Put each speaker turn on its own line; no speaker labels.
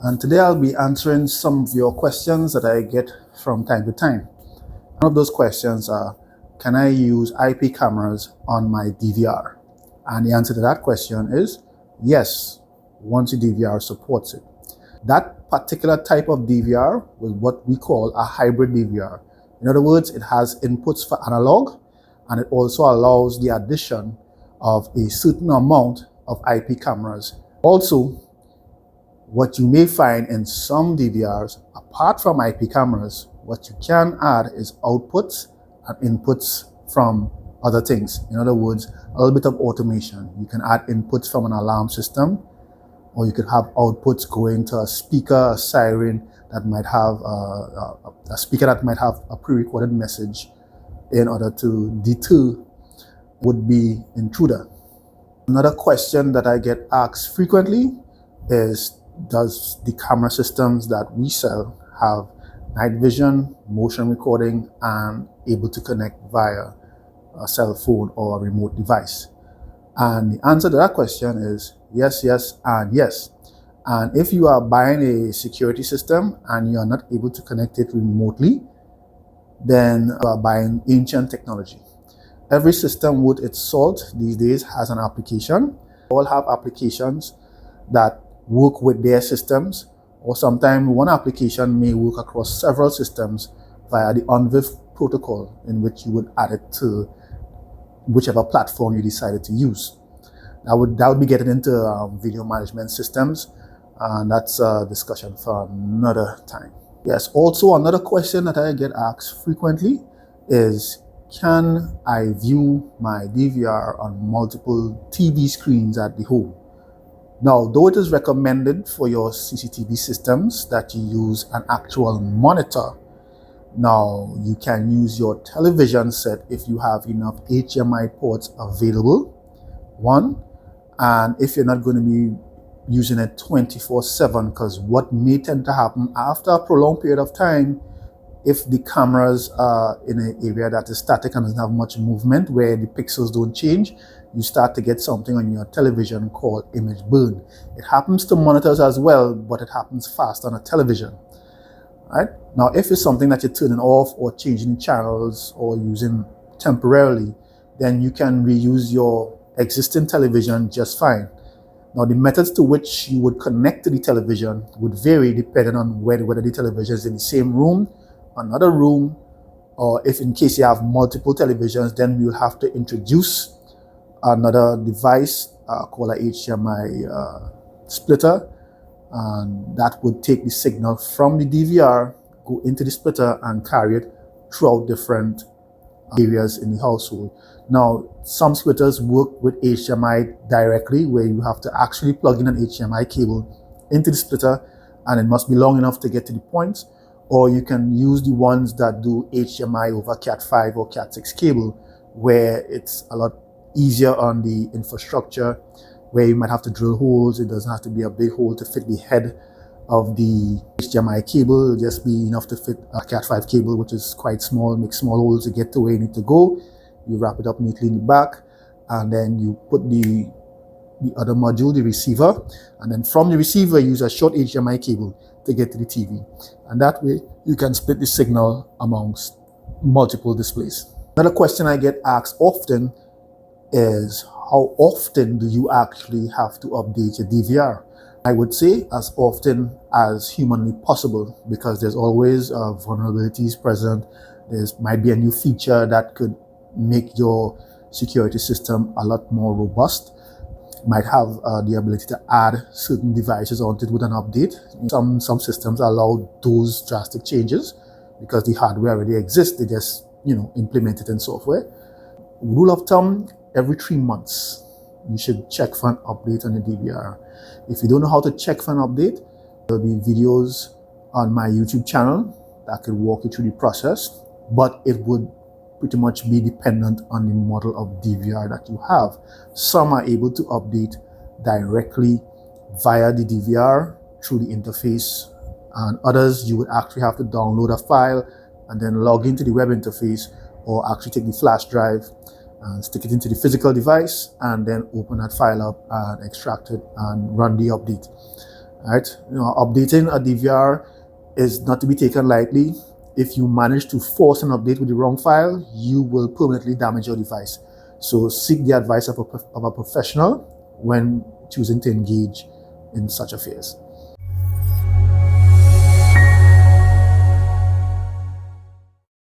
and today I'll be answering some of your questions that I get from time to time. One of those questions are, can I use IP cameras on my DVR? And the answer to that question is yes, once your DVR supports it. That particular type of DVR is what we call a hybrid DVR. In other words, it has inputs for analog, and it also allows the addition of a certain amount of IP cameras. Also, what you may find in some DVRs, apart from IP cameras, what you can add is outputs and inputs from other things. In other words, a little bit of automation. You can add inputs from an alarm system, or you could have outputs going to a speaker, a siren that might have a speaker that might have a pre-recorded message in order to deter would-be intruder. Another question that I get asked frequently is, does the camera systems that we sell have night vision, motion recording, and able to connect via a cell phone or a remote device? And the answer to that question is yes, yes, and yes. And if you are buying a security system and you are not able to connect it remotely, then you are buying ancient technology. Every system worth its salt these days has an application. All have applications that work with their systems, or sometimes one application may work across several systems via the UNVIF protocol, in which you would add it to whichever platform you decided to use. That would be getting into video management systems, and that's a discussion for another time. Yes, also another question that I get asked frequently is, can I view my DVR on multiple TV screens at the home? Now, though it is recommended for your CCTV systems that you use an actual monitor, now you can use your television set if you have enough HDMI ports available, one, and if you're not going to be using it 24/7, because what may tend to happen after a prolonged period of time, if the cameras are in an area that is static and doesn't have much movement, where the pixels don't change, you start to get something on your television called image burn. It happens to monitors as well, but it happens fast on a television. Right? Now, if it's something that you're turning off or changing channels or using temporarily, then you can reuse your existing television just fine. Now, the methods to which you would connect to the television would vary depending on whether the television is in the same room, another room, or if in case you have multiple televisions, then we will have to introduce another device called a HDMI splitter, and that would take the signal from the DVR, go into the splitter, and carry it throughout different areas in the household. Now, some splitters work with HDMI directly, where you have to actually plug in an HDMI cable into the splitter, and it must be long enough to get to the point. Or you can use the ones that do HDMI over Cat5 or Cat6 cable, where it's a lot easier on the infrastructure, where you might have to drill holes. It doesn't have to be a big hole to fit the head of the HDMI cable. It'll just be enough to fit a Cat5 cable, which is quite small, make small holes to get to where you need to go. You wrap it up neatly in the back, and then you put the other module, the receiver, and then from the receiver, use a short HDMI cable to get to the TV. And that way, you can split the signal amongst multiple displays. Another question I get asked often is, how often do you actually have to update your DVR? I would say as often as humanly possible, because there's always vulnerabilities present. There might be a new feature that could make your security system a lot more robust. Might have the ability to add certain devices onto it with an update. Some systems allow those drastic changes because the hardware already exists. They just implement it in software. Rule of thumb: every 3 months you should check for an update on your DVR. If you don't know how to check for an update, there'll be videos on my YouTube channel that could walk you through the process, but it would pretty much be dependent on the model of DVR that you have. Some are able to update directly via the DVR through the interface, and others you would actually have to download a file and then log into the web interface, or actually take the flash drive and stick it into the physical device and then open that file up and extract it and run the update. right? Updating a DVR is not to be taken lightly. If you manage to force an update with the wrong file, you will permanently damage your device. So seek the advice of a professional when choosing to engage in such affairs.